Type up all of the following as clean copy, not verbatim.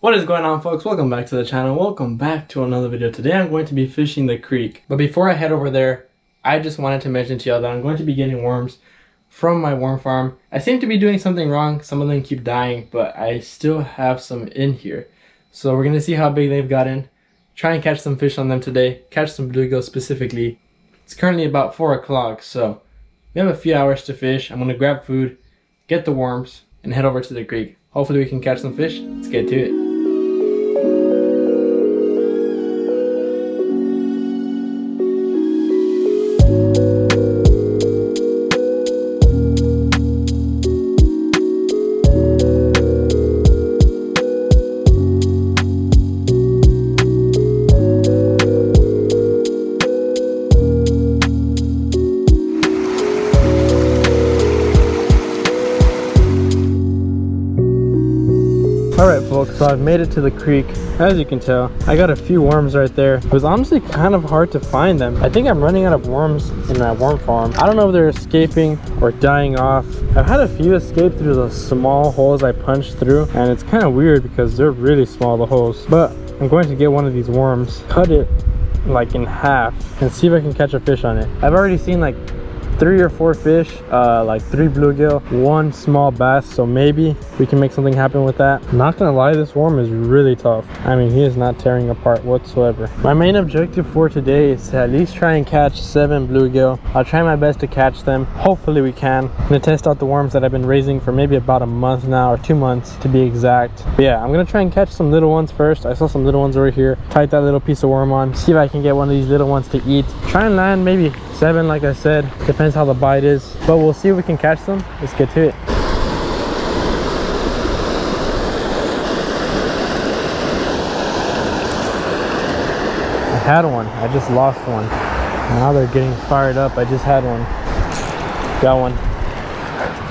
What is going on, folks? Welcome back to the channel. Welcome back to another video. Today I'm going to be fishing the creek. But before I head over there, I just wanted to mention to y'all that I'm going to be getting worms from my worm farm. I seem to be doing something wrong. Some of them keep dying, but I still have some in here. So we're going to see how big they've gotten. Try and catch some fish on them today. Catch some bluegill specifically. It's currently about 4 o'clock, so we have a few hours to fish. I'm going to grab food, get the worms, and head over to the creek. Hopefully we can catch some fish. Let's get to it. Alright folks, so I've made it to the creek. As you can tell, I got a few worms right there. It was honestly kind of hard to find them. I think I'm running out of worms in my worm farm. I don't know if they're escaping or dying off. I've had a few escape through the small holes I punched through, and it's kind of weird because they're really small, the holes. But I'm going to get one of these worms, cut it like in half, and see if I can catch a fish on it. I've already seen like 3 or 4 fish, like 3 bluegill, 1 small bass, so maybe we can make something happen with that. I'm not gonna lie, this worm is really tough. I mean, he is not tearing apart whatsoever. My main objective for today is to at least try and catch 7 bluegill. I'll try my best to catch them. Hopefully we can. I'm gonna test out the worms that I've been raising for maybe about a month now, or 2 months to be exact. But yeah, I'm gonna try and catch some little ones first. I saw some little ones over here. Tied that little piece of worm on. See if I can get one of these little ones to eat. Try and land maybe 7, like I said. Depends how the bite is, but we'll see if we can catch them. Let's get to it. I had one, I just lost one. Now they're getting fired up. I just had one. Got one.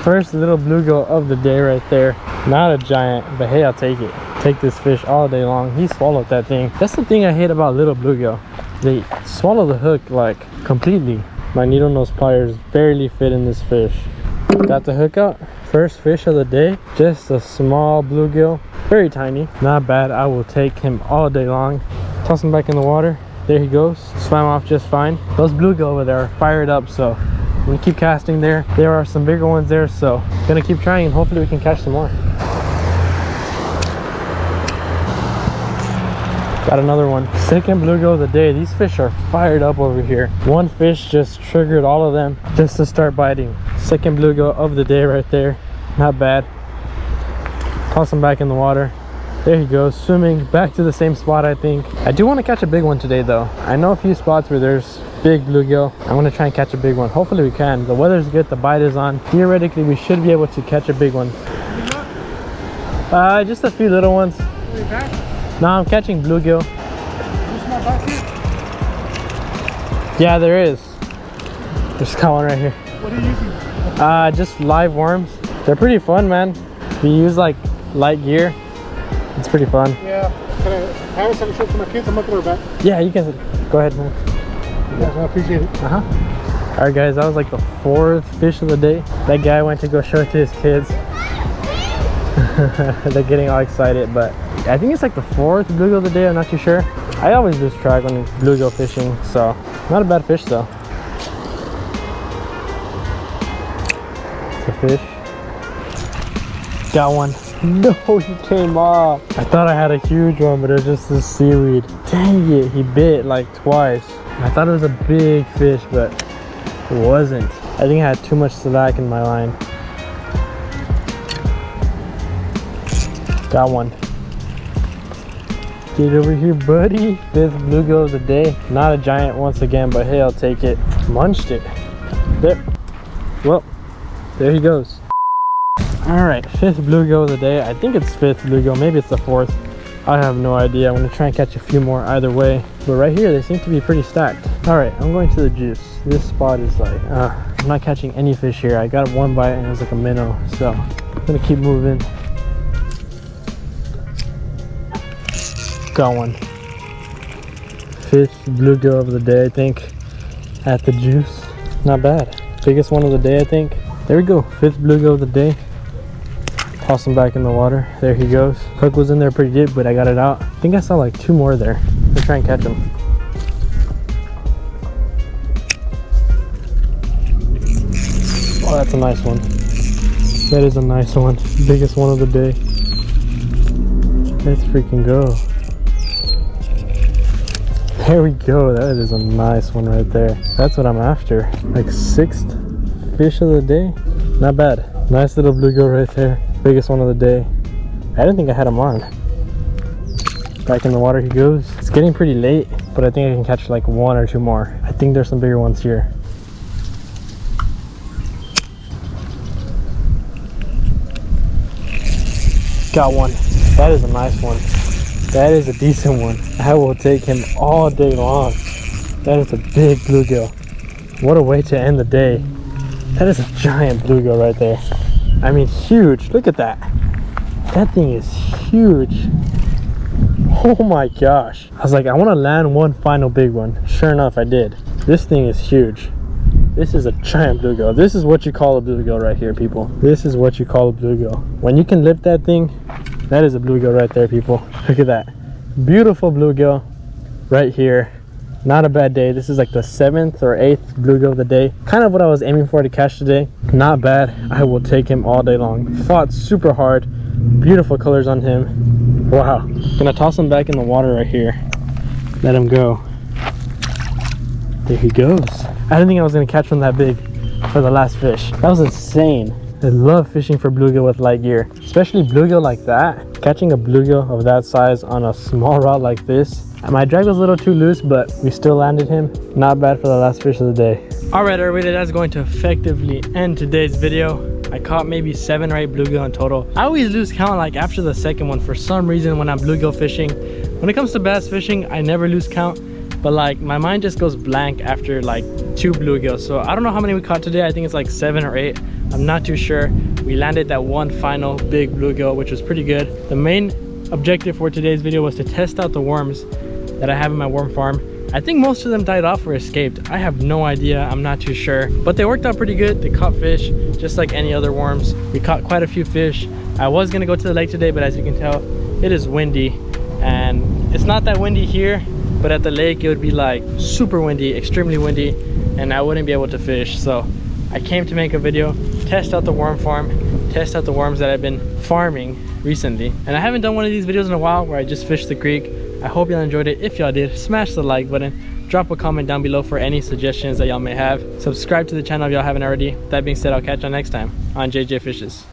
First little bluegill of the day right there. Not a giant, but hey, I'll take it. Take this fish all day long. He swallowed that thing. That's the thing I hate about little bluegill. They swallow the hook like completely. My needle nose pliers barely fit in this fish. Got the hook out. First fish of the day. Just a small bluegill. Very tiny. Not bad. I will take him all day long. Toss him back in the water. There he goes. Swam off just fine. Those bluegill over there are fired up, so I'm gonna keep casting there. There are some bigger ones there, so I'm gonna keep trying and hopefully we can catch some more. Got another one. Second bluegill of the day. These fish are fired up over here. One fish just triggered all of them just to start biting. Second bluegill of the day right there. Not bad. Toss him back in the water. There he goes, swimming back to the same spot. I think I do want to catch a big one today though. I know a few spots where there's big bluegill. I'm going to try and catch a big one. Hopefully we can. The weather's good, the bite is on. Theoretically we should be able to catch a big one. Just a few little ones. No, I'm catching bluegill. Yeah, there is. There's got one right here. What are you using? Just live worms. They're pretty fun, man. If you use like light gear, it's pretty fun. Yeah. Can I have some show to my kids? I'm not going back. Yeah, you can. Go ahead, man. Yeah, I appreciate it. All right, guys, that was like the 4th fish of the day. That guy went to go show it to his kids. They're getting all excited, but I think it's like the 4th bluegill of the day. I'm not too sure. I always lose track when it's bluegill fishing, so not a bad fish though. It's a fish. Got one. No, he came off. I thought I had a huge one, but it was just this seaweed. Dang it, he bit like twice. I thought it was a big fish, but it wasn't. I think I had too much slack in my line. Got one. Get over here, buddy. 5th bluegill of the day. Not a giant once again, but hey, I'll take it. Munched it. There. Well, there he goes. All right, 5th bluegill of the day. I think it's 5th bluegill. Maybe it's the 4th. I have no idea. I'm gonna try and catch a few more either way. But right here, they seem to be pretty stacked. All right, I'm going to the juice. This spot is like, I'm not catching any fish here. I got one bite and it was like a minnow. So I'm gonna keep moving. Got one. 5th bluegill of the day, I think, at the juice. Not bad. Biggest one of the day, I think. There we go. 5th bluegill of the day. Toss him back in the water. There he goes. Hook was in there pretty deep, but I got it out. I think I saw like 2 more there. Let's try and catch him. Oh, that's a nice one. That is a nice one. Biggest one of the day. Let's freaking go. There we go. That is a nice one right there. That's what I'm after. Like 6th fish of the day. Not bad. Nice little bluegill right there. Biggest one of the day. I didn't think I had him on. Back in the water he goes. It's getting pretty late, but I think I can catch like 1 or 2 more. I think there's some bigger ones here. Got one. That is a nice one. That is a decent one. I will take him all day long. That is a big bluegill. What a way to end the day. That is a giant bluegill right there. I mean, huge. Look at that. That thing is huge. Oh my gosh. I was like, I want to land one final big one. Sure enough, I did. This thing is huge. This is a giant bluegill. This is what you call a bluegill right here, people. This is what you call a bluegill. When you can lift that thing, that is a bluegill right there, people. Look at that. Beautiful bluegill right here. Not a bad day. This is like the 7th or 8th bluegill of the day. Kind of what I was aiming for to catch today. Not bad. I will take him all day long. Fought super hard. Beautiful colors on him. Wow. Gonna toss him back in the water right here. Let him go. There he goes. I didn't think I was gonna catch one that big for the last fish. That was insane. I love fishing for bluegill with light gear, especially bluegill like that. Catching a bluegill of that size on a small rod like this. My drag was a little too loose, but we still landed him. Not bad for the last fish of the day. All right, everybody, that's going to effectively end today's video. I caught maybe 7 or 8 bluegill in total. I always lose count like after the second one for some reason when I'm bluegill fishing. When it comes to bass fishing, I never lose count. But like my mind just goes blank after like 2 bluegills. So I don't know how many we caught today. I think it's like 7 or 8. I'm not too sure. We landed that one final big bluegill, which was pretty good. The main objective for today's video was to test out the worms that I have in my worm farm. I think most of them died off or escaped. I have no idea. I'm not too sure. But they worked out pretty good. They caught fish just like any other worms. We caught quite a few fish. I was gonna go to the lake today, but as you can tell, it is windy. And it's not that windy here, but at the lake it would be like super windy, extremely windy, and I wouldn't be able to fish. So I came to make a video, test out the worm farm, test out the worms that I've been farming recently. And I haven't done one of these videos in a while where I just fished the creek. I hope y'all enjoyed it. If y'all did, smash the like button, drop a comment down below for any suggestions that y'all may have. Subscribe to the channel if y'all haven't already. That being said, I'll catch y'all next time on JJ Fishes.